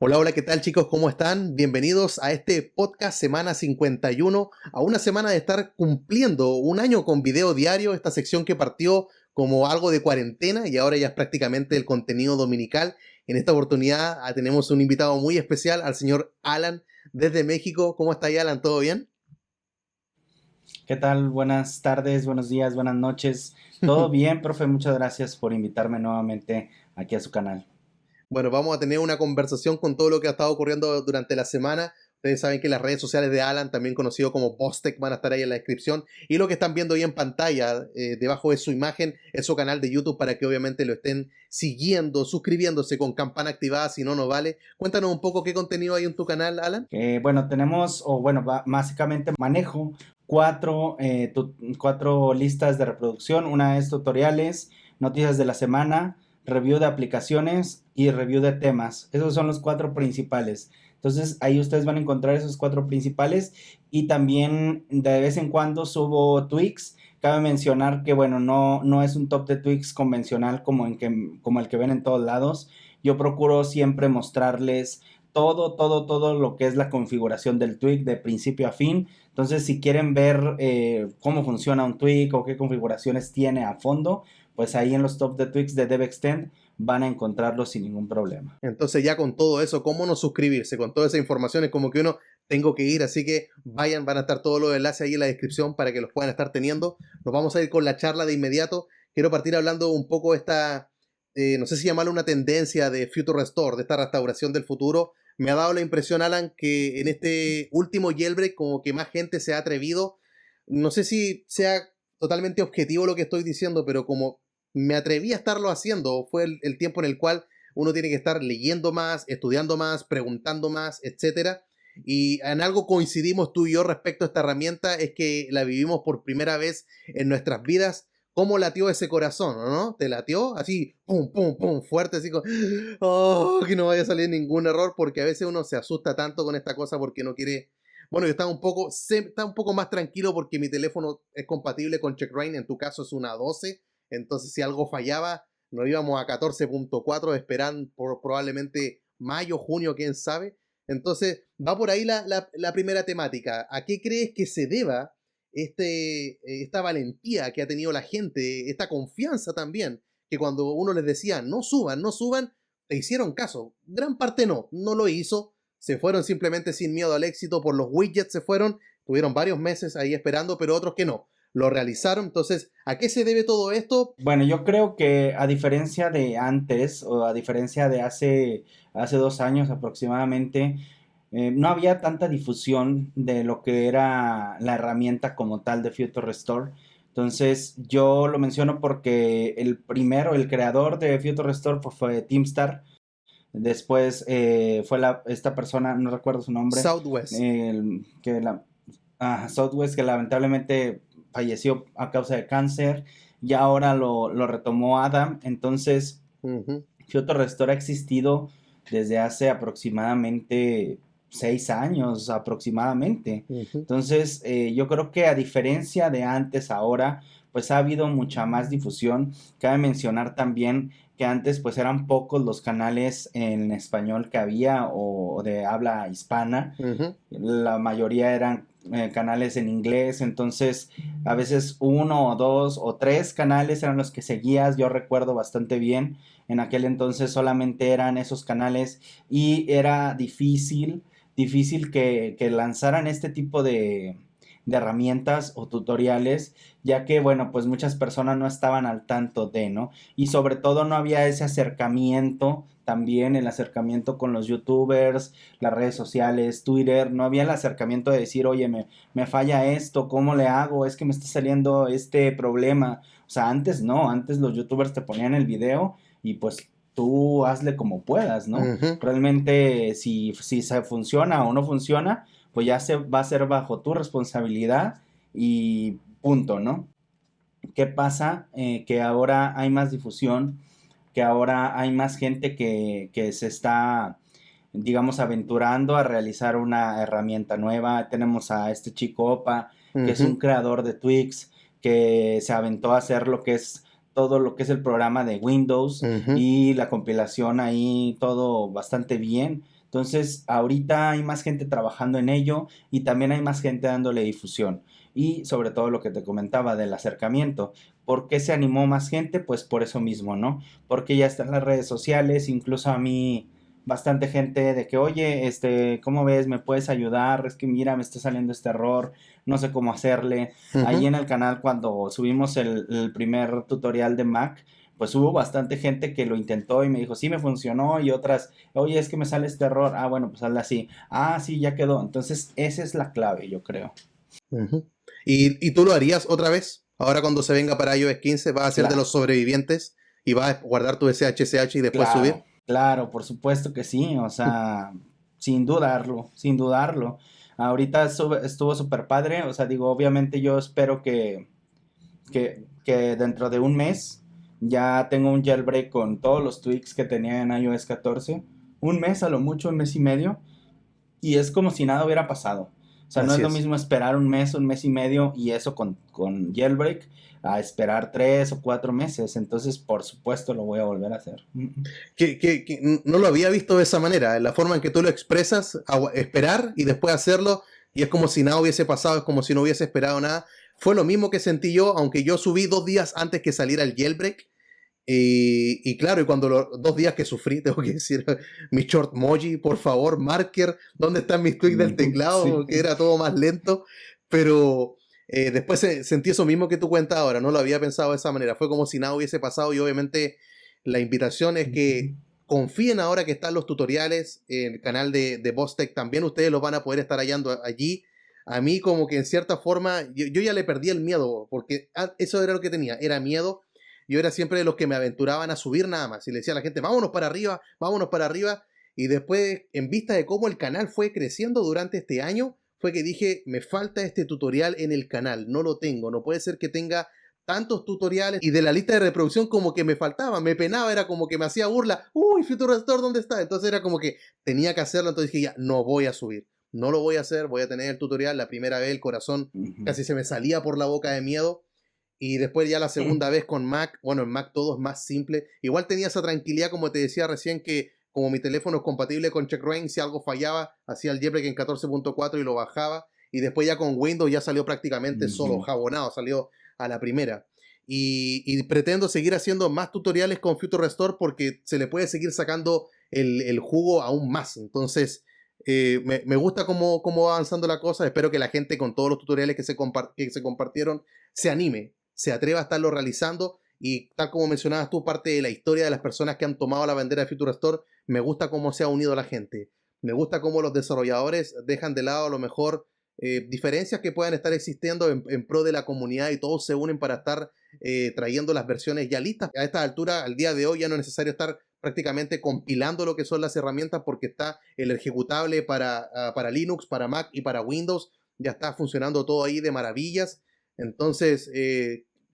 Hola, hola, ¿qué tal chicos? ¿Cómo están? Bienvenidos a este podcast Semana 51, a una semana de estar cumpliendo un año con video diario, esta sección que partió como algo de cuarentena y ahora ya es prácticamente el contenido dominical. En esta oportunidad tenemos un invitado muy especial, al señor Alan desde México. ¿Cómo está ahí, Alan? ¿Todo bien? ¿Qué tal? Buenas tardes, buenos días, buenas noches. ¿Todo bien, profe? Muchas gracias por invitarme nuevamente aquí a su canal. Bueno, vamos a tener una conversación con todo lo que ha estado ocurriendo durante la semana. Ustedes saben que las redes sociales de Alan, también conocido como Bostec, van a estar ahí en la descripción. Y lo que están viendo ahí en pantalla, debajo de su imagen, es su canal de YouTube para que obviamente lo estén siguiendo, suscribiéndose con campana activada, si no, no vale. Cuéntanos un poco qué contenido hay en tu canal, Alan. Bueno, tenemos, básicamente manejo cuatro listas de reproducción. Una es tutoriales, noticias de la semana, review de aplicaciones y review de temas. Esos son los cuatro principales. Entonces ahí ustedes van a encontrar esos cuatro principales y también de vez en cuando subo tweaks. Cabe mencionar que, bueno, no es un top de tweaks convencional como el que ven en todos lados. Yo procuro siempre mostrarles todo lo que es la configuración del tweak de principio a fin. Entonces, si quieren ver cómo funciona un tweak o qué configuraciones tiene a fondo, pues ahí en los top de tweaks de DevExtend van a encontrarlo sin ningún problema. Entonces ya con todo eso, ¿cómo no suscribirse? Con toda esa información es como que uno tengo que ir, así que vayan, van a estar todos los enlaces ahí en la descripción para que los puedan estar teniendo. Nos vamos a ir con la charla de inmediato. Quiero partir hablando un poco de esta, no sé si llamarlo una tendencia de Future Restore, de esta restauración del futuro. Me ha dado la impresión, Alan, que en este último jailbreak como que más gente se ha atrevido. No sé si sea totalmente objetivo lo que estoy diciendo, pero como me atreví a estarlo haciendo, fue el tiempo en el cual uno tiene que estar leyendo más, estudiando más, preguntando más, etcétera. Y en algo coincidimos tú y yo respecto a esta herramienta, es que la vivimos por primera vez en nuestras vidas. ¿Cómo latió ese corazón, no? ¿Te latió? Así, pum, pum, pum, fuerte, así como, oh, que no vaya a salir ningún error, porque a veces uno se asusta tanto con esta cosa porque no quiere. Bueno, yo está un poco más tranquilo porque mi teléfono es compatible con CheckRain, en tu caso es una 12, entonces si algo fallaba, nos íbamos a 14.4, esperan por probablemente mayo, junio, quién sabe. Entonces, va por ahí la primera temática. ¿A qué crees que se deba esta valentía que ha tenido la gente, esta confianza también, que cuando uno les decía no suban, no suban, te hicieron caso? Gran parte no lo hizo, se fueron simplemente sin miedo al éxito, por los widgets se fueron, tuvieron varios meses ahí esperando, pero otros que no lo realizaron. Entonces, ¿a qué se debe todo esto? Bueno, yo creo que a diferencia de antes o a diferencia de hace 2 años aproximadamente, no había tanta difusión de lo que era la herramienta como tal de Future Restore. Entonces, yo lo menciono porque el creador de Future Restore fue Teamstar. Después fue esta persona, no recuerdo su nombre, Southwest. que Southwest, que lamentablemente falleció a causa de cáncer, y ahora lo retomó Adam. Entonces, Uh -huh, Kyoto Restore ha existido desde hace aproximadamente 6 años, aproximadamente. uh -huh. Entonces, yo creo que a diferencia de antes, ahora, pues ha habido mucha más difusión. Cabe mencionar también que antes, pues eran pocos los canales en español que había o de habla hispana. Uh -huh. La mayoría eran canales en inglés, entonces a veces uno o dos o tres canales eran los que seguías. Yo recuerdo bastante bien, en aquel entonces solamente eran esos canales y era difícil que lanzaran este tipo de herramientas o tutoriales, ya que, bueno, pues muchas personas no estaban al tanto de, ¿no? Y sobre todo no había ese acercamiento, también el acercamiento con los youtubers, las redes sociales, Twitter. No había el acercamiento de decir, oye, me falla esto, ¿cómo le hago? Es que me está saliendo este problema. O sea, antes no, antes los youtubers te ponían el video y pues tú hazle como puedas, ¿no? Uh -huh. Realmente si se funciona o no funciona, pues ya se va a ser bajo tu responsabilidad y punto, ¿no? ¿Qué pasa? Que ahora hay más difusión, que ahora hay más gente que se está, digamos, aventurando a realizar una herramienta nueva. Tenemos a este chico Opa, Uh que es un -huh. creador de Twix, que se aventó a hacer lo que es todo lo que es el programa de Windows Uh -huh. y la compilación ahí, todo bastante bien. Entonces, ahorita hay más gente trabajando en ello y también hay más gente dándole difusión. Y sobre todo lo que te comentaba del acercamiento. ¿Por qué se animó más gente? Pues por eso mismo, ¿no? Porque ya están las redes sociales, incluso a mí bastante gente de que, oye, ¿cómo ves? ¿Me puedes ayudar? Es que mira, me está saliendo este error, no sé cómo hacerle. Ahí Ujú. en el canal cuando subimos el primer tutorial de Mac, pues hubo bastante gente que lo intentó y me dijo, sí, me funcionó, y otras, oye, es que me sale este error, ah, bueno, pues hazle así, ah, sí, ya quedó. Entonces, esa es la clave, yo creo. Ujú. ¿Y tú lo harías otra vez? Ahora cuando se venga para iOS 15, ¿vas a ser de Claro, los sobrevivientes y vas a guardar tu SHSH y después claro, subir? claro, por supuesto que sí, o sea, sin dudarlo, sin dudarlo. Ahorita estuvo súper padre, o sea, digo, obviamente yo espero que dentro de un mes ya tengo un jailbreak con todos los tweaks que tenía en iOS 14. Un mes, a lo mucho, un mes y medio. Y es como si nada hubiera pasado. O sea, no es Así lo es. mismo esperar un mes y medio y eso con jailbreak a esperar 3 o 4 meses. Entonces, por supuesto, lo voy a volver a hacer. Que no lo había visto de esa manera, la forma en que tú lo expresas, esperar y después hacerlo, y es como si nada hubiese pasado, es como si no hubiese esperado nada. Fue lo mismo que sentí yo, aunque yo subí 2 días antes que saliera el jailbreak. Y claro, y cuando los 2 días que sufrí, tengo que decir, mi short moji, por favor, marker, ¿dónde están mis tweaks del Sí. teclado? Que era todo más lento, pero después sentí eso mismo que tú cuentas ahora, no lo había pensado de esa manera, fue como si nada hubiese pasado y obviamente la invitación es que confíen ahora que están los tutoriales en el canal de Bostech, también ustedes los van a poder estar hallando allí. A mí como que en cierta forma, yo ya le perdí el miedo, porque eso era lo que tenía, era miedo. Yo era siempre de los que me aventuraban a subir nada más. Y le decía a la gente, vámonos para arriba, vámonos para arriba. Y después, en vista de cómo el canal fue creciendo durante este año, fue que dije, me falta este tutorial en el canal, no lo tengo. No puede ser que tenga tantos tutoriales y de la lista de reproducción como que me faltaba, me penaba, era como que me hacía burla. Uy, Future Store, ¿dónde está? Entonces era como que tenía que hacerlo, entonces dije, ya, no voy a subir. No lo voy a hacer, voy a tener el tutorial. La primera vez el corazón casi se me salía por la boca de miedo. Y después ya la segunda vez con Mac, bueno, en Mac todo es más simple. Igual tenía esa tranquilidad, como te decía recién, que como mi teléfono es compatible con CheckRain, si algo fallaba, hacía el jailbreak en 14.4 y lo bajaba. Y después ya con Windows ya salió prácticamente solo, Ujú. jabonado, salió a la primera. Y pretendo seguir haciendo más tutoriales con Future Restore porque se le puede seguir sacando el jugo aún más. Entonces, me gusta cómo va avanzando la cosa. Espero que la gente con todos los tutoriales que se compartieron se anime, se atreva a estarlo realizando y tal como mencionabas tú, parte de la historia de las personas que han tomado la bandera de Future Store, me gusta cómo se ha unido la gente. Me gusta cómo los desarrolladores dejan de lado a lo mejor diferencias que puedan estar existiendo en pro de la comunidad y todos se unen para estar trayendo las versiones ya listas. A esta altura, al día de hoy, ya no es necesario estar prácticamente compilando lo que son las herramientas porque está el ejecutable para Linux, para Mac y para Windows. Ya está funcionando todo ahí de maravillas. Entonces,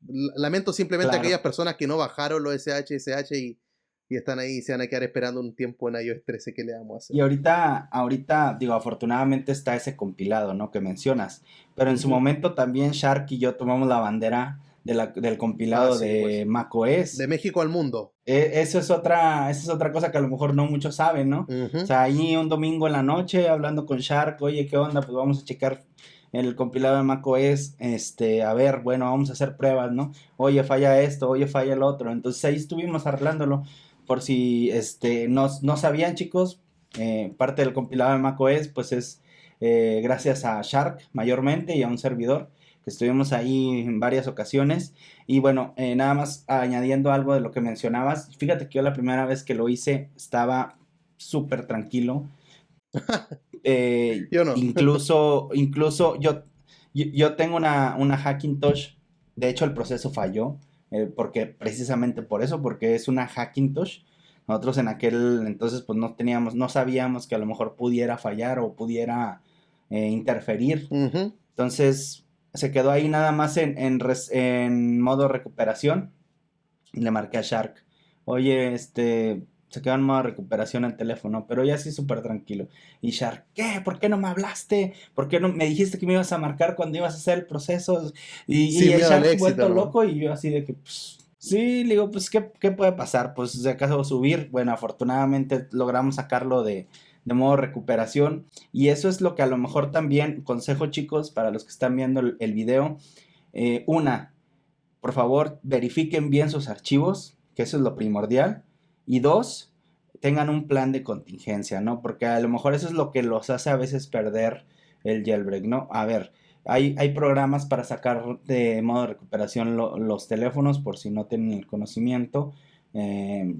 lamento simplemente a aquellas Claro. personas que no bajaron los SH y están ahí y se van a quedar esperando un tiempo en iOS 13 que le vamos a hacer. Y ahorita, digo, afortunadamente está ese compilado, ¿no? Que mencionas. Pero en su Ujú. momento también Shark y yo tomamos la bandera del Ah, compilado sí, de pues. De macOS. México al mundo. Eso es otra cosa que a lo mejor no muchos saben, ¿no? O Ujú. sea, ahí un domingo en la noche hablando con Shark, oye, ¿qué onda? Pues vamos a checar el compilado de macOS, a ver, bueno, vamos a hacer pruebas, ¿no? Oye, falla esto, oye, falla el otro. Entonces ahí estuvimos arreglándolo por si no sabían, chicos, parte del compilado de macOS, pues es gracias a Shark mayormente y a un servidor que estuvimos ahí en varias ocasiones. Y bueno, nada más añadiendo algo de lo que mencionabas, fíjate que yo la primera vez que lo hice estaba súper tranquilo. Yo no. Incluso yo tengo una Hackintosh, de hecho el proceso falló, porque precisamente por eso, porque es una Hackintosh. Nosotros en aquel entonces pues no sabíamos que a lo mejor pudiera fallar o pudiera interferir. Ujú. Entonces se quedó ahí nada más en modo recuperación. Le marqué a Shark. Oye, se quedó en modo recuperación el teléfono, pero ya sí súper tranquilo. Y Shark, ¿qué? ¿Por qué no me hablaste? ¿Por qué no me dijiste que me ibas a marcar cuando ibas a hacer el proceso? Y Sin el miedo al Shark éxito, vuelto ¿no? loco y yo así de que, pues, sí, le digo, pues, ¿qué puede pasar? Pues, si acaso subir. Bueno, afortunadamente logramos sacarlo de modo recuperación. Y eso es lo que a lo mejor también, consejo chicos, para los que están viendo el video, por favor, verifiquen bien sus archivos, que eso es lo primordial. Y dos, tengan un plan de contingencia, ¿no? Porque a lo mejor eso es lo que los hace a veces perder el jailbreak, ¿no? A ver, hay programas para sacar de modo de recuperación los teléfonos por si no tienen el conocimiento. Eh,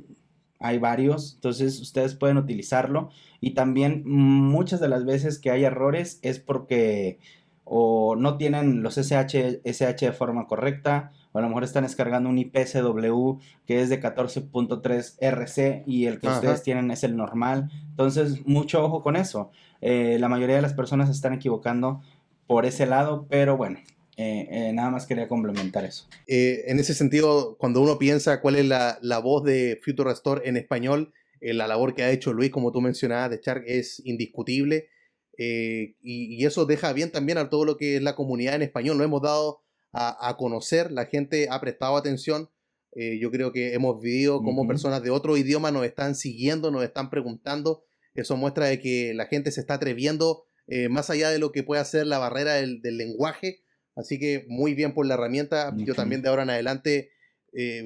Hay varios, entonces ustedes pueden utilizarlo. Y también muchas de las veces que hay errores es porque o no tienen los SSH de forma correcta, o a lo mejor están descargando un IPSW que es de 14.3 RC y el que ustedes Ajá. tienen es el normal. Entonces, mucho ojo con eso. La mayoría de las personas se están equivocando por ese lado, pero bueno, nada más quería complementar eso. En ese sentido, cuando uno piensa cuál es la voz de Future Restore en español, la labor que ha hecho Luis, como tú mencionabas, de Shark, es indiscutible. Y eso deja bien también a todo lo que es la comunidad en español. Lo hemos dado a conocer, la gente ha prestado atención. Yo creo que hemos vivido como Ujú. personas de otro idioma nos están siguiendo, nos están preguntando. Eso muestra de que la gente se está atreviendo más allá de lo que pueda ser la barrera del lenguaje. Así que muy bien por la herramienta. Yo Ujú. también de ahora en adelante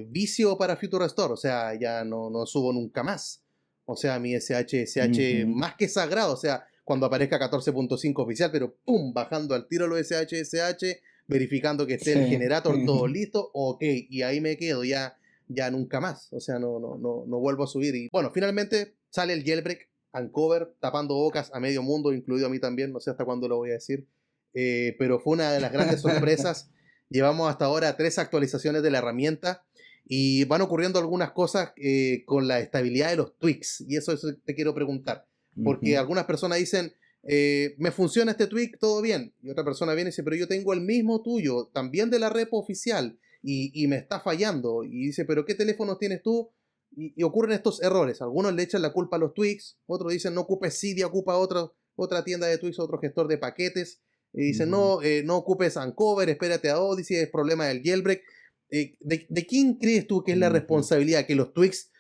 vicio para Future Restore. O sea, ya no subo nunca más. O sea, mi SH Ujú. más que sagrado. O sea, cuando aparezca 14.5 oficial, pero ¡pum! Bajando al tiro los SH, verificando que esté el Sí. generator todo listo. Ok, y ahí me quedo. Ya nunca más. O sea, no vuelvo a subir. Y bueno, finalmente sale el jailbreak, Uncover, tapando bocas a medio mundo, incluido a mí también. No sé hasta cuándo lo voy a decir. Pero fue una de las grandes sorpresas. Llevamos hasta ahora 3 actualizaciones de la herramienta y van ocurriendo algunas cosas con la estabilidad de los tweaks. Y eso te quiero preguntar. Porque Ujú. algunas personas dicen, me funciona este tweak, todo bien. Y otra persona viene y dice, pero yo tengo el mismo tuyo, también de la repo oficial, y me está fallando. Y dice, pero ¿qué teléfonos tienes tú? Y ocurren estos errores. Algunos le echan la culpa a los tweaks, otros dicen, no ocupes Cydia, ocupa otra tienda de tweaks, otro gestor de paquetes. Y dice, Ujú. no ocupes Uncover, espérate a Odyssey, es problema del jailbreak. ¿De quién crees tú que es la Ujú. responsabilidad? Que los tweaks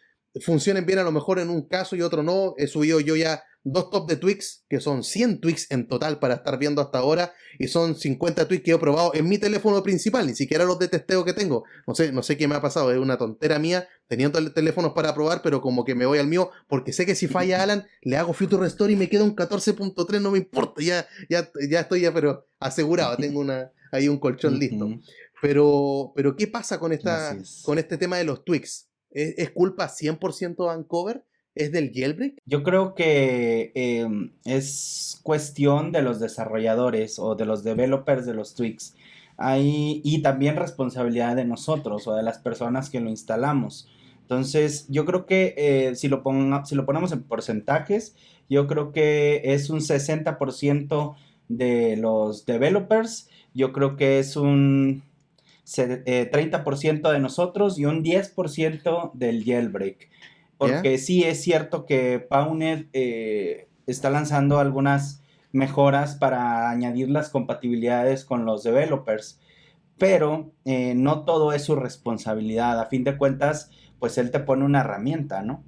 funcionen bien a lo mejor en un caso y otro no. He subido yo ya 2 top de tweaks, que son 100 tweaks en total para estar viendo hasta ahora, y son 50 tweaks que he probado en mi teléfono principal, ni siquiera los de testeo que tengo. No sé qué me ha pasado, es una tontera mía, teniendo teléfonos para probar, pero como que me voy al mío, porque sé que si falla Alan, le hago Future Restore y me queda un 14.3, no me importa, ya estoy pero asegurado, tengo ahí un colchón listo. Ujú. Pero ¿qué pasa Así con es. este tema de los tweaks? ¿Es culpa 100% de Uncover? ¿Es del jailbreak? Yo creo que es cuestión de los desarrolladores o de los developers de los tweaks. Y también responsabilidad de nosotros o de las personas que lo instalamos. Entonces, yo creo que si lo ponemos en porcentajes, yo creo que es un 60% de los developers, yo creo que es un 30% de nosotros y un 10% del jailbreak. ¿Ya? Porque sí es cierto que Pawnet está lanzando algunas mejoras para añadir las compatibilidades con los developers, pero no todo es su responsabilidad. A fin de cuentas, pues él te pone una herramienta, ¿no?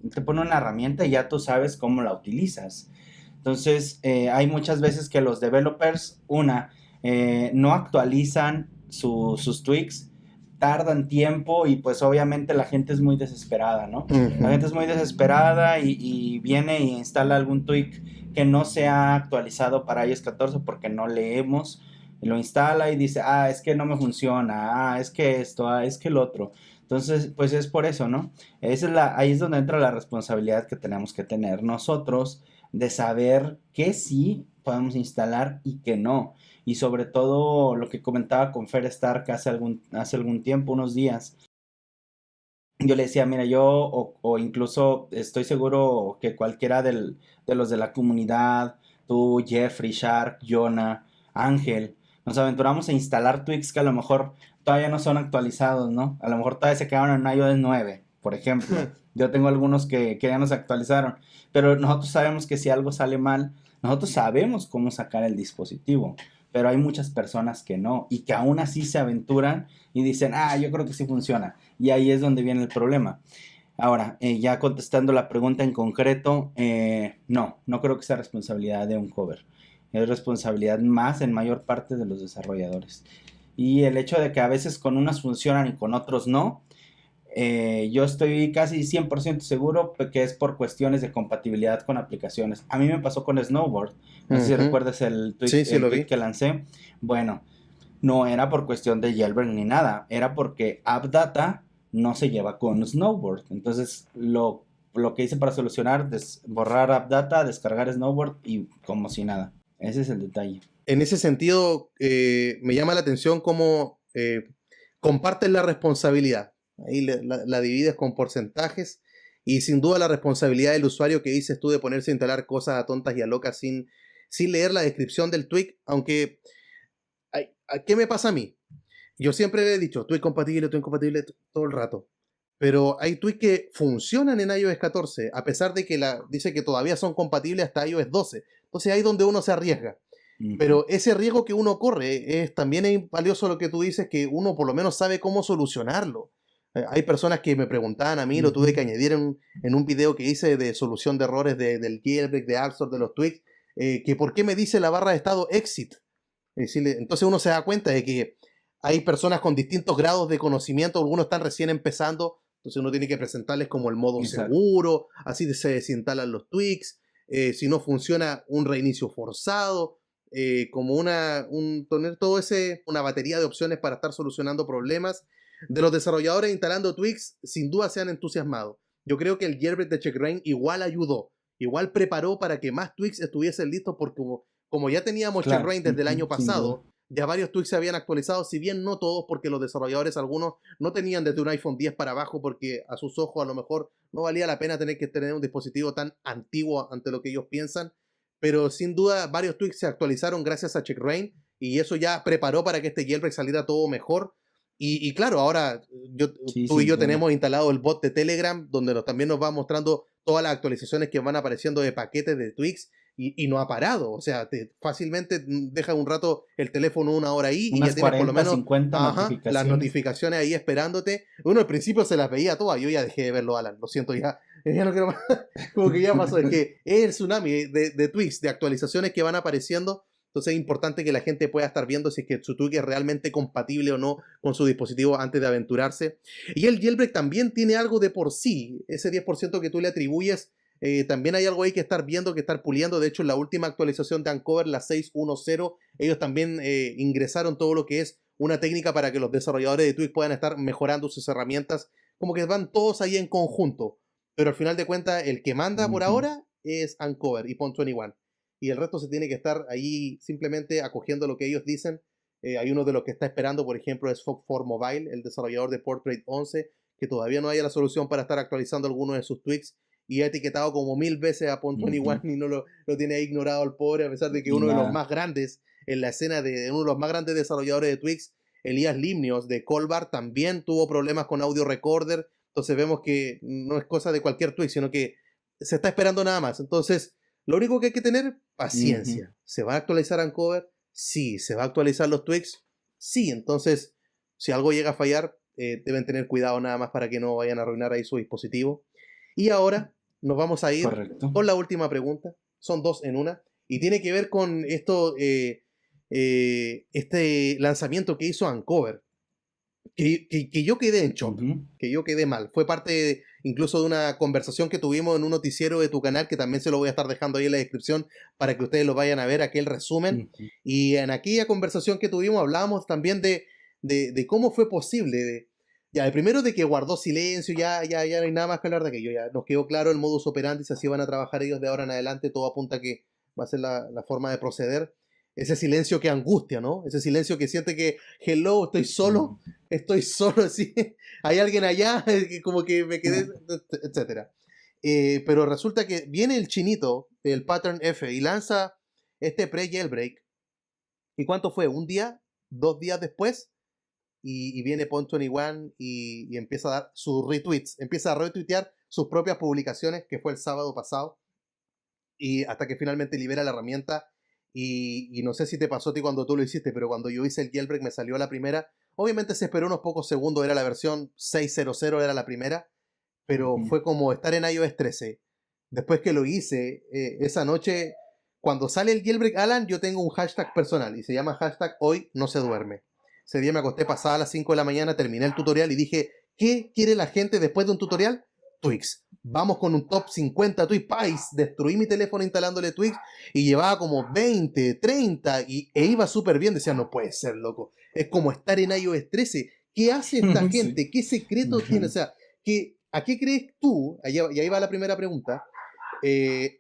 Él te pone una herramienta y ya tú sabes cómo la utilizas. Entonces, hay muchas veces que los developers, no actualizan sus tweaks, tardan tiempo y pues obviamente la gente es muy desesperada, ¿no? La Ujú. gente es muy desesperada y viene y instala algún tweak que no se ha actualizado para iOS 14 porque no leemos, y lo instala y dice, es que no me funciona, es que esto, es que el otro. Entonces, pues es por eso, ¿no? Ahí es donde entra la responsabilidad que tenemos que tener nosotros de saber qué sí podemos instalar y qué no. Y sobre todo lo que comentaba con Fer Stark hace algún tiempo, unos días. Yo le decía, mira, o incluso estoy seguro que cualquiera de los de la comunidad, tú, Jeffrey, Shark, Jonah, Ángel, nos aventuramos a instalar tweaks que a lo mejor todavía no son actualizados, ¿no? A lo mejor todavía se quedaron en iOS 9, por ejemplo. Yo tengo algunos que ya nos actualizaron, pero nosotros sabemos que si algo sale mal, nosotros sabemos cómo sacar el dispositivo, pero hay muchas personas que no y que aún así se aventuran y dicen, yo creo que sí funciona. Y ahí es donde viene el problema. Ahora, ya contestando la pregunta en concreto, no creo que sea responsabilidad de un cover. Es responsabilidad más en mayor parte de los desarrolladores. Y el hecho de que a veces con unas funcionan y con otros no, yo estoy casi 100% seguro que es por cuestiones de compatibilidad con aplicaciones. A mí me pasó con Snowboard. No sé si Ujú. recuerdas Sí, sí, el lo tweet vi. que lancé. Bueno, no era por cuestión de jailbreak ni nada, era porque AppData no se lleva con Snowboard. Entonces, lo que hice para solucionar es borrar AppData, descargar Snowboard y como si nada. Ese es el detalle. En ese sentido, me llama la atención cómo comparten la responsabilidad. Ahí la divides con porcentajes y sin duda la responsabilidad del usuario que dices tú de ponerse a instalar cosas a tontas y a locas sin leer la descripción del tweak, aunque ¿qué me pasa a mí? Yo siempre le he dicho, tweak compatible todo el rato. Pero hay tweaks que funcionan en iOS 14, a pesar de que dice que todavía son compatibles hasta iOS 12. Entonces ahí es donde uno se arriesga. Ujú. Pero ese riesgo que uno corre también es valioso lo que tú dices, que uno por lo menos sabe cómo solucionarlo. Hay personas que me preguntaban a mí, lo tuve Ujú. que añadir en un video que hice de solución de errores del jailbreak, de App Store, de los tweaks, que por qué me dice la barra de estado exit. Entonces uno se da cuenta de que hay personas con distintos grados de conocimiento, algunos están recién empezando, entonces uno tiene que presentarles como el modo Exacto. seguro, así se desinstalan los tweaks, si no funciona un reinicio forzado, como tener una batería de opciones para estar solucionando problemas. De los desarrolladores instalando tweaks, sin duda se han entusiasmado. Yo creo que el jailbreak de Checkra1n igual ayudó, igual preparó para que más tweaks estuviesen listos porque como ya teníamos Claro. Checkra1n desde el Ujú. año Sin duda. pasado, ya varios tweaks se habían actualizado, si bien no todos, porque los desarrolladores, algunos, no tenían desde un iPhone 10 para abajo, porque a sus ojos a lo mejor no valía la pena tener que tener un dispositivo tan antiguo ante lo que ellos piensan. Pero sin duda, varios tweaks se actualizaron gracias a Checkra1n y eso ya preparó para que este jailbreak saliera todo mejor. Y claro, ahora Sí, tú y sin yo duda. tenemos instalado el bot de Telegram, donde también nos va mostrando todas las actualizaciones que van apareciendo de paquetes de tweaks y no ha parado. O sea, fácilmente deja un rato el teléfono una hora ahí y ya Unas tienes por lo 40, menos, 50 ajá, las notificaciones. notificaciones ahí esperándote. Uno al principio se las veía todas, yo ya dejé de verlo, Alan, lo siento ya. Ya no quiero más. Como que ya pasó, es que es el tsunami de tweaks, de actualizaciones que van apareciendo. Entonces es importante que la gente pueda estar viendo si es que su tweak es realmente compatible o no con su dispositivo antes de aventurarse. Y el jailbreak también tiene algo de por sí, ese 10% que tú le atribuyes también hay algo ahí que estar viendo, que estar puliendo. De hecho, en la última actualización de Uncover, la 6.10, ellos también ingresaron todo lo que es una técnica para que los desarrolladores de Twitch puedan estar mejorando sus herramientas. Como que van todos ahí en conjunto. Pero al final de cuentas, el que manda por Ujú. ahora es Uncover y Pont21. Y el resto se tiene que estar ahí simplemente acogiendo lo que ellos dicen. Hay uno de los que está esperando, por ejemplo, es Fog4 Mobile, el desarrollador de Portrait 11, que todavía no haya la solución para estar actualizando algunos de sus tweaks y ha etiquetado como 1000 veces a Pont21 Ujú. y no lo tiene ahí ignorado el pobre, a pesar de que Y uno de los nada. más grandes en la escena, de uno de los más grandes desarrolladores de Twix, Elías Limnios de Colbar, también tuvo problemas con audio recorder. Entonces vemos que no es cosa de cualquier Twix, sino que se está esperando nada más. Entonces, lo único que hay que tener, Ujú. paciencia. ¿Se va a actualizar Uncover? Sí. ¿Se va a actualizar los Twix? Sí. Entonces, si algo llega a fallar, deben tener cuidado nada más para que no vayan a arruinar ahí su dispositivo. Y ahora nos vamos a ir Correcto. con la última pregunta. Son dos en una. Y tiene que ver con este lanzamiento que hizo Uncover. Que yo quedé en shock. Ujú. Que yo quedé mal. Fue parte incluso de una conversación que tuvimos en un noticiero de tu canal, que también se lo voy a estar dejando ahí en la descripción para que ustedes lo vayan a ver, aquel resumen. Ujú. Y en aquella conversación que tuvimos hablábamos también de cómo fue posible. Ya, de primero de que guardó silencio, ya no hay nada más que hablar de aquello. Ya nos quedó claro el modus operandi, si así van a trabajar ellos de ahora en adelante, todo apunta a que va a ser la forma de proceder. Ese silencio que angustia, ¿no? Ese silencio que siente que, hello, Ujú. estoy solo, así, hay alguien allá, que como que me quedé, etcétera. Pero resulta que viene el chinito del Pattern F y lanza este pre-jailbreak. ¿Y cuánto fue? ¿Un día? ¿2 días después? Y viene Pont21 y empieza a dar sus retweets, empieza a retuitear sus propias publicaciones, que fue el sábado pasado, y hasta que finalmente libera la herramienta. Y no sé si te pasó a ti cuando tú lo hiciste, pero cuando yo hice el jailbreak me salió la primera. Obviamente se esperó unos pocos segundos, era la versión 6.0.0, era la primera, pero Ujú. fue como estar en iOS 13. Después que lo hice, esa noche, cuando sale el jailbreak Alan, yo tengo un hashtag personal y se llama hashtag hoy no se duerme. Ese día me acosté pasada a las 5 de la mañana, terminé el tutorial y dije, ¿qué quiere la gente después de un tutorial? Twix. Vamos con un top 50 Twix Pies. Destruí mi teléfono instalándole Twix y llevaba como 20, 30 e iba súper bien. Decía, no puede ser, loco. Es como estar en iOS 13. ¿Qué hace esta Sí. gente? ¿Qué secreto tiene? O Ujú. sea, ¿a qué crees tú? Y ahí va la primera pregunta.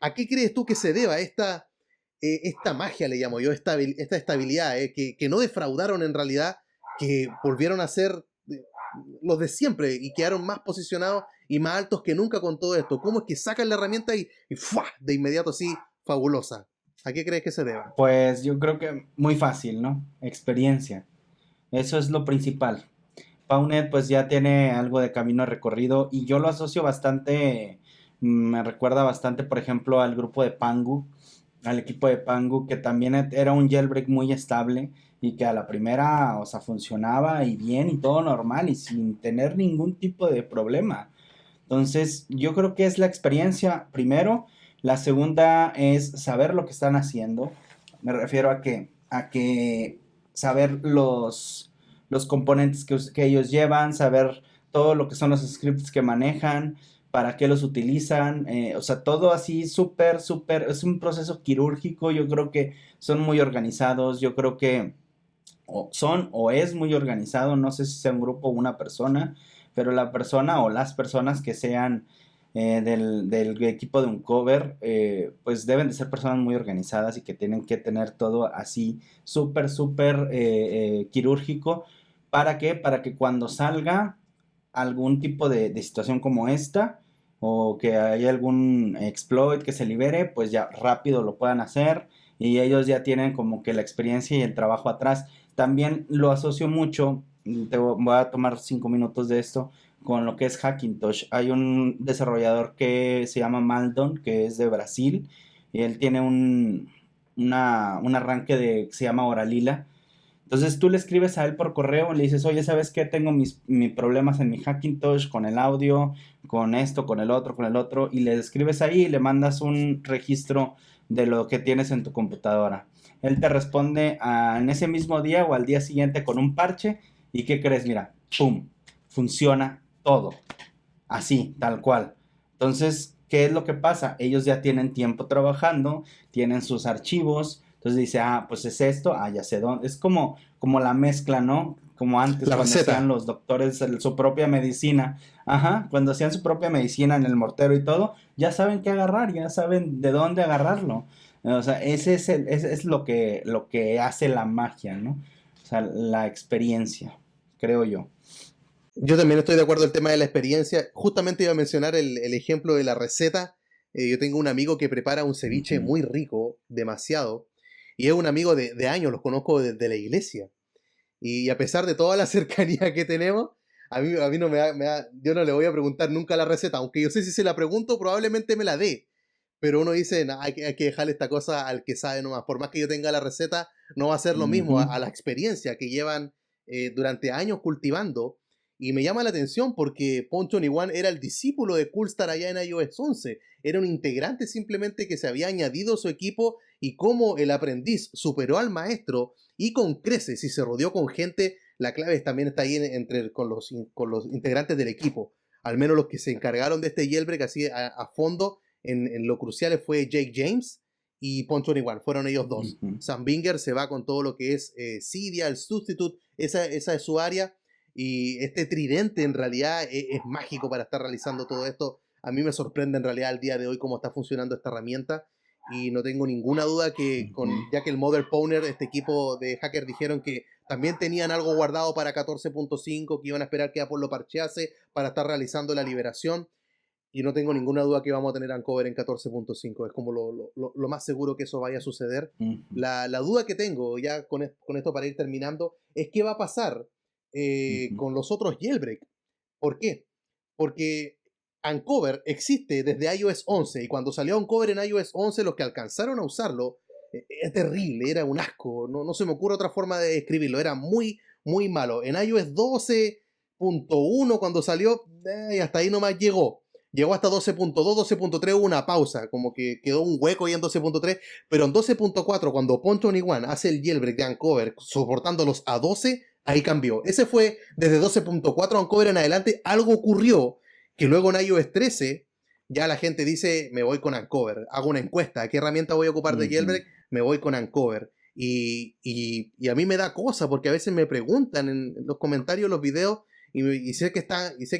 ¿A qué crees tú que se deba esta magia, le llamo yo, esta estabilidad, que no defraudaron en realidad, que volvieron a ser los de siempre y quedaron más posicionados y más altos que nunca con todo esto? ¿Cómo es que sacan la herramienta y ¡fua! De inmediato así, fabulosa? ¿A qué crees que se deba? Pues yo creo que muy fácil, ¿no? Experiencia. Eso es lo principal. Paunet pues ya tiene algo de camino recorrido y yo lo asocio bastante, me recuerda bastante por ejemplo al grupo de Pangu, al equipo de Pangu que también era un jailbreak muy estable y que a la primera, o sea, funcionaba y bien y todo normal y sin tener ningún tipo de problema. Entonces, yo creo que es la experiencia primero. La segunda es saber lo que están haciendo. Me refiero a que saber los componentes que ellos llevan, saber todo lo que son los scripts que manejan, para qué los utilizan. O sea, todo así súper, súper. Es un proceso quirúrgico. Yo creo que son muy organizados. Yo creo que o es muy organizado, no sé si sea un grupo o una persona, pero la persona o las personas que sean del equipo de un cover, pues deben de ser personas muy organizadas y que tienen que tener todo así súper, súper quirúrgico. ¿Para qué? Para que cuando salga algún tipo de situación como esta o que haya algún exploit que se libere, pues ya rápido lo puedan hacer y ellos ya tienen como que la experiencia y el trabajo atrás. También lo asocio mucho, te voy a tomar 5 minutos de esto, con lo que es Hackintosh. Hay un desarrollador que se llama Maldon, que es de Brasil, y él tiene un arranque que se llama Oralila. Entonces tú le escribes a él por correo, le dices, oye, ¿sabes qué? Tengo mis problemas en mi Hackintosh con el audio, con esto, con el otro, y le escribes ahí y le mandas un registro de lo que tienes en tu computadora. Él te responde en ese mismo día o al día siguiente con un parche, y ¿qué crees? Mira, ¡pum! Funciona todo. Así, tal cual. Entonces, ¿qué es lo que pasa? Ellos ya tienen tiempo trabajando, tienen sus archivos, entonces dice, pues es esto, ya sé dónde. Es como la mezcla, ¿no? Como antes, La cuando hacían receta. los doctores su propia medicina. Ajá, cuando hacían su propia medicina en el mortero y todo, ya saben qué agarrar, ya saben de dónde agarrarlo. O sea, ese es lo que hace la magia, ¿no? O sea, la experiencia, creo yo. Yo también estoy de acuerdo en el tema de la experiencia. Justamente iba a mencionar el ejemplo de la receta. Yo tengo un amigo que prepara un ceviche Ujú. muy rico, demasiado, y es un amigo de años, los conozco desde la iglesia. Y a pesar de toda la cercanía que tenemos, a mí no yo no le voy a preguntar nunca la receta, aunque yo sé si se la pregunto, probablemente me la dé. Pero uno dice, "Nah, hay que dejarle esta cosa al que sabe nomás. Por más que yo tenga la receta, no va a ser lo mismo Ujú. a la experiencia que llevan durante años cultivando. Y me llama la atención porque Poncho One era el discípulo de Coolstar allá en iOS 11. Era un integrante simplemente que se había añadido a su equipo y como el aprendiz superó al maestro y con creces y se rodeó con gente, la clave también está ahí con los integrantes del equipo. Al menos los que se encargaron de este jailbreak así a fondo en lo crucial fue Jake James y Poncho One. Fueron ellos dos. Ujú. Sam Binger se va con todo lo que es Cydia, el Substitute, esa es su área. Y este tridente en realidad es mágico para estar realizando todo esto. A mí me sorprende en realidad al día de hoy cómo está funcionando esta herramienta. Y no tengo ninguna duda que Ujú. ya que el Mother Pwner, este equipo de hackers dijeron que también tenían algo guardado para 14.5, que iban a esperar que Apple lo parchease para estar realizando la liberación. Y no tengo ninguna duda que vamos a tener Uncover en 14.5. Es como lo más seguro que eso vaya a suceder. Ujú. La duda que tengo, ya con esto para ir terminando, es qué va a pasar Ujú. con los otros jailbreak. ¿Por qué? Porque Uncover existe desde iOS 11 y cuando salió Uncover en iOS 11, los que alcanzaron a usarlo, es terrible, era un asco. No se me ocurre otra forma de describirlo. Era muy, muy malo. En iOS 12 12.1 cuando salió, y hasta ahí nomás llegó. Llegó hasta 12.2, 12.3, hubo una pausa, como que quedó un hueco ahí en 12.3, pero en 12.4, cuando Pon21 hace el jailbreak de Uncover, soportándolos a 12, ahí cambió. Ese fue desde 12.4 Uncover en adelante, algo ocurrió que luego en iOS 13 ya la gente dice, me voy con Uncover, hago una encuesta, ¿qué herramienta voy a ocupar de jailbreak? Me voy con Uncover. Y a mí me da cosa, porque a veces me preguntan en los comentarios, los videos, y sé que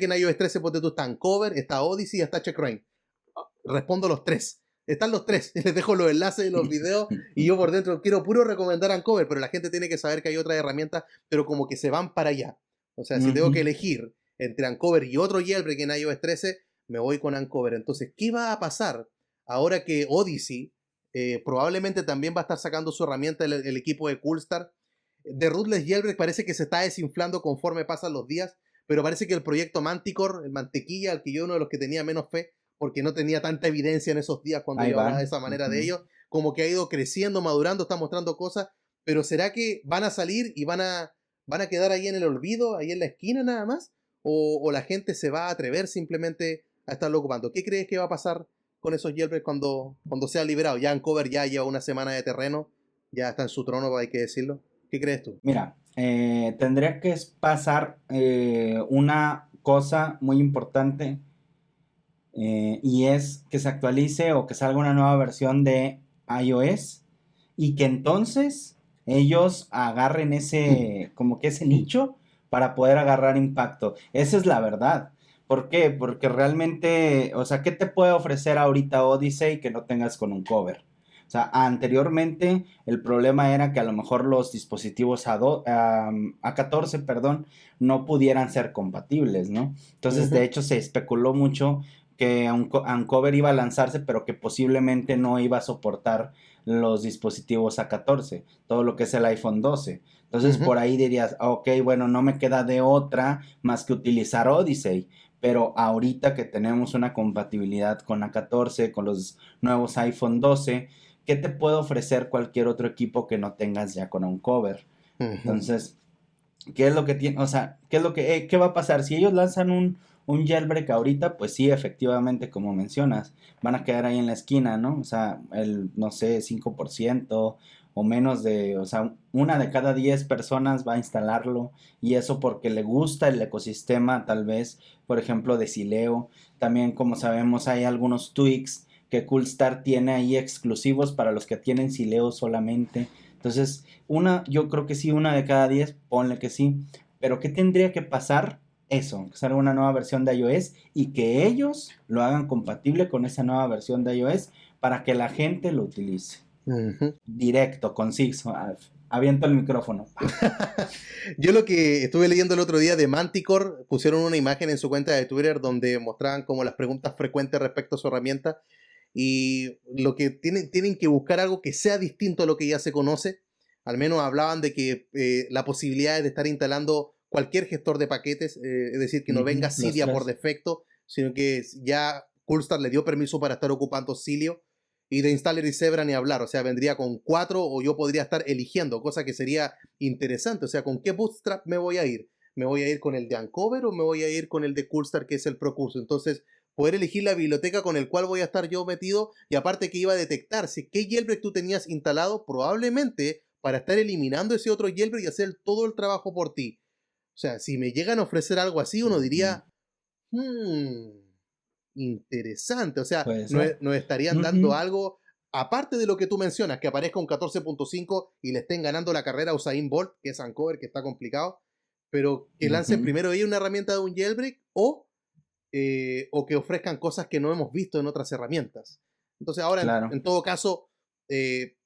en iOS 13 ponte tú, está Uncover, está Odyssey y está Checkra1. Respondo los tres. Están los tres. Les dejo los enlaces de los videos y yo por dentro quiero puro recomendar Uncover, pero la gente tiene que saber que hay otras herramientas, pero como que se van para allá. O sea, si tengo que elegir entre Uncover y otro jailbreak en iOS 13, me voy con Uncover. Entonces, ¿qué va a pasar ahora que Odyssey probablemente también va a estar sacando su herramienta el equipo de Coolstar? De Rootless Jailbreak parece que se está desinflando conforme pasan los días, pero parece que el proyecto Manticore, el Mantequilla, al que yo uno de los que tenía menos fe, porque no tenía tanta evidencia en esos días cuando yo hablaba de esa manera de ellos, como que ha ido creciendo, madurando, está mostrando cosas, pero ¿será que van a salir y van a quedar ahí en el olvido, ahí en la esquina nada más? ¿O la gente se va a atrever simplemente a estarlo ocupando? ¿Qué crees que va a pasar con esos jailbreaks cuando sea liberado? Ya Uncover ya lleva una semana de terreno, ya está en su trono, hay que decirlo. ¿Qué crees tú? Mira, tendría que pasar una cosa muy importante, y es que se actualice o que salga una nueva versión de iOS y que entonces ellos agarren ese, como que ese nicho para poder agarrar impacto. Esa es la verdad. ¿Por qué? Porque realmente, o sea, ¿qué te puede ofrecer ahorita Odyssey que no tengas con Uncover? O sea, anteriormente el problema era que a lo mejor los dispositivos a 14, perdón, no pudieran ser compatibles, ¿no? Entonces, de hecho, se especuló mucho que Uncover iba a lanzarse, pero que posiblemente no iba a soportar los dispositivos A14, todo lo que es el iPhone 12. Entonces, por ahí dirías, ok, bueno, no me queda de otra más que utilizar Odyssey. Pero ahorita que tenemos una compatibilidad con A14, con los nuevos iPhone 12, ¿qué te puede ofrecer cualquier otro equipo que no tengas ya con Uncover? Entonces, ¿qué es lo que tiene? O sea, ¿qué va a pasar? Si ellos lanzan un jailbreak ahorita, pues sí, efectivamente, como mencionas, van a quedar ahí en la esquina, ¿no? O sea, no sé, 5% o menos o sea, una de cada 10 personas va a instalarlo, y eso porque le gusta el ecosistema, tal vez, por ejemplo, de Sileo. También, como sabemos, hay algunos tweaks que Coolstar tiene ahí exclusivos para los que tienen Sileo solamente. Entonces, yo creo que sí, una de cada 10, ponle que sí. Pero ¿qué tendría que pasar? Eso, que salga una nueva versión de iOS y que ellos lo hagan compatible con esa nueva versión de iOS para que la gente lo utilice. Directo, conciso. Aviento el micrófono. Yo lo que estuve leyendo el otro día de Manticore, pusieron una imagen en su cuenta de Twitter donde mostraban como las preguntas frecuentes respecto a su herramienta, y lo que tienen que buscar algo que sea distinto a lo que ya se conoce. Al menos hablaban de que la posibilidad de estar instalando cualquier gestor de paquetes, es decir, que no venga Cilia por defecto, sino que ya Coolstar le dio permiso para estar ocupando Cilio, y de Installer y Zebra ni hablar. O sea, vendría con 4 o yo podría estar eligiendo, cosa que sería interesante. O sea, ¿con qué bootstrap me voy a ir? ¿Me voy a ir con el de Uncover o me voy a ir con el de Coolstar, que es el Procurso? Entonces, poder elegir la biblioteca con el cual voy a estar yo metido, y aparte que iba a detectar si qué jailbreak tú tenías instalado, probablemente para estar eliminando ese otro jailbreak y hacer todo el trabajo por ti. O sea, si me llegan a ofrecer algo así, uno diría, interesante. O sea, nos estarían dando algo, aparte de lo que tú mencionas, que aparezca un 14.5 y le estén ganando la carrera a Usain Bolt, que es Uncover, que está complicado, pero que lancen primero ahí una herramienta de un jailbreak, o que ofrezcan cosas que no hemos visto en otras herramientas. Entonces ahora, en todo caso,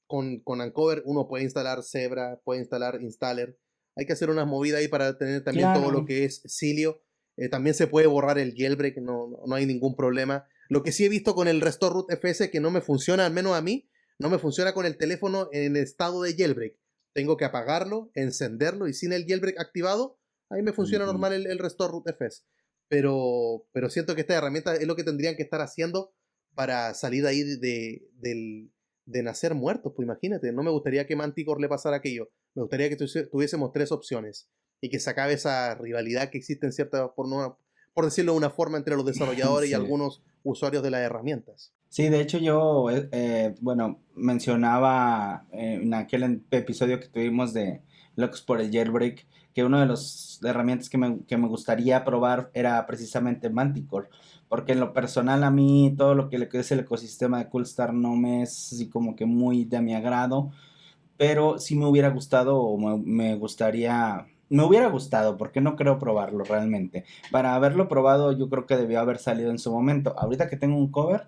con Uncover uno puede instalar Zebra, puede instalar Installer. Hay que hacer unas movidas ahí para tener también todo lo que es Cilio. También se puede borrar el jailbreak, no hay ningún problema. Lo que sí he visto con el Restore Root FS que no me funciona, al menos a mí, no me funciona con el teléfono en estado de jailbreak. Tengo que apagarlo, encenderlo, y sin el jailbreak activado, ahí me funciona normal el Restore Root FS. Pero siento que esta herramienta es lo que tendrían que estar haciendo para salir ahí de nacer muertos. Pues imagínate, no me gustaría que Manticore le pasara aquello. Me gustaría que tuviésemos tres opciones: y que se acabe esa rivalidad que existe en cierta, por decirlo de una forma, entre los desarrolladores y Sí. algunos usuarios de las herramientas. Sí, de hecho yo, bueno, mencionaba en aquel episodio que tuvimos de Locos por el Jailbreak, que una de las herramientas que me gustaría probar era precisamente Manticore, porque en lo personal a mí todo lo que es el ecosistema de Coolstar no me es así como que muy de mi agrado, pero sí me hubiera gustado o me hubiera gustado, porque no creo probarlo realmente. Para haberlo probado, yo creo que debió haber salido en su momento. Ahorita que tengo un cover,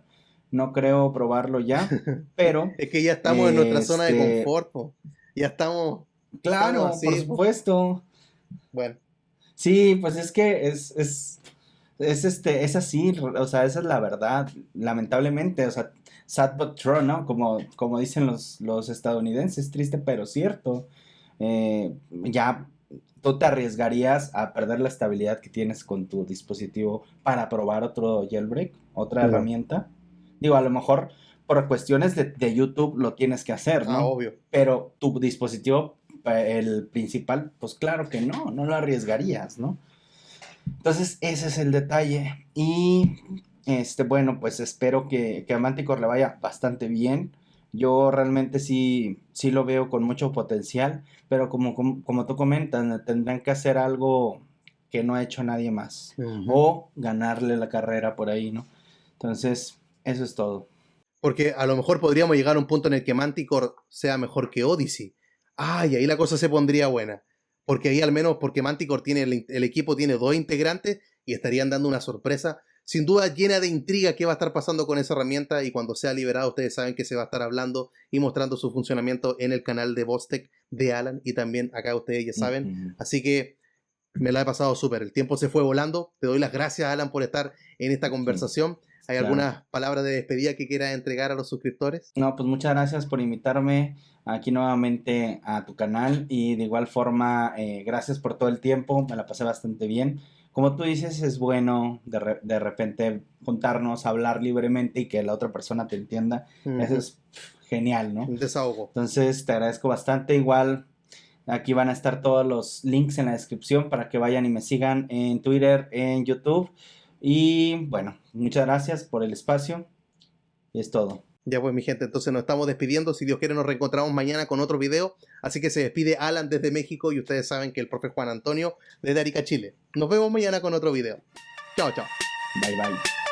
no creo probarlo ya, pero, Es que ya estamos en nuestra zona de este, confort, po. Ya estamos claro, por así, po. supuesto. Bueno, Sí, pues es que es así, o sea, esa es la verdad, lamentablemente, o sea, sad but true, ¿no? Como dicen los estadounidenses, triste pero cierto. Ya tú te arriesgarías a perder la estabilidad que tienes con tu dispositivo para probar otro jailbreak, otra no. herramienta. Digo, a lo mejor por cuestiones de YouTube lo tienes que hacer, Ah, ¿no? obvio. Pero tu dispositivo, el principal, pues claro que no lo arriesgarías, ¿no? Entonces, ese es el detalle. Y bueno, pues espero que a Manticore le vaya bastante bien. Yo realmente sí lo veo con mucho potencial, pero como tú comentas, tendrán que hacer algo que no ha hecho nadie más. Ujú. O ganarle la carrera por ahí, ¿no? Entonces, eso es todo. Porque a lo mejor podríamos llegar a un punto en el que Manticore sea mejor que Odyssey. Ah, y ahí la cosa se pondría buena. Porque ahí al menos, porque Manticore tiene, el equipo tiene 2 integrantes y estarían dando una sorpresa, sin duda llena de intriga qué va a estar pasando con esa herramienta y cuando sea liberado ustedes saben que se va a estar hablando y mostrando su funcionamiento en el canal de Vostek de Alan y también acá ustedes ya saben. Ujú, Así que me la he pasado súper. El tiempo se fue volando. Te doy las gracias, Alan, por estar en esta ujú, conversación. ¿Hay claro. algunas palabras de despedida que quieras entregar a los suscriptores? No, pues muchas gracias por invitarme aquí nuevamente a tu canal y de igual forma, gracias por todo el tiempo, me la pasé bastante bien. Como tú dices, es bueno de repente juntarnos, hablar libremente y que la otra persona te entienda. Eso Ujú. es genial, ¿no? Un desahogo. Entonces, te agradezco bastante. Igual, aquí van a estar todos los links en la descripción para que vayan y me sigan en Twitter, en YouTube. Y bueno, muchas gracias por el espacio y es todo. Ya pues, mi gente, entonces nos estamos despidiendo. Si Dios quiere, nos reencontramos mañana con otro video. Así que se despide Alan desde México y ustedes saben que el profe Juan Antonio desde Arica, Chile. Nos vemos mañana con otro video. Chao, chao. Bye bye.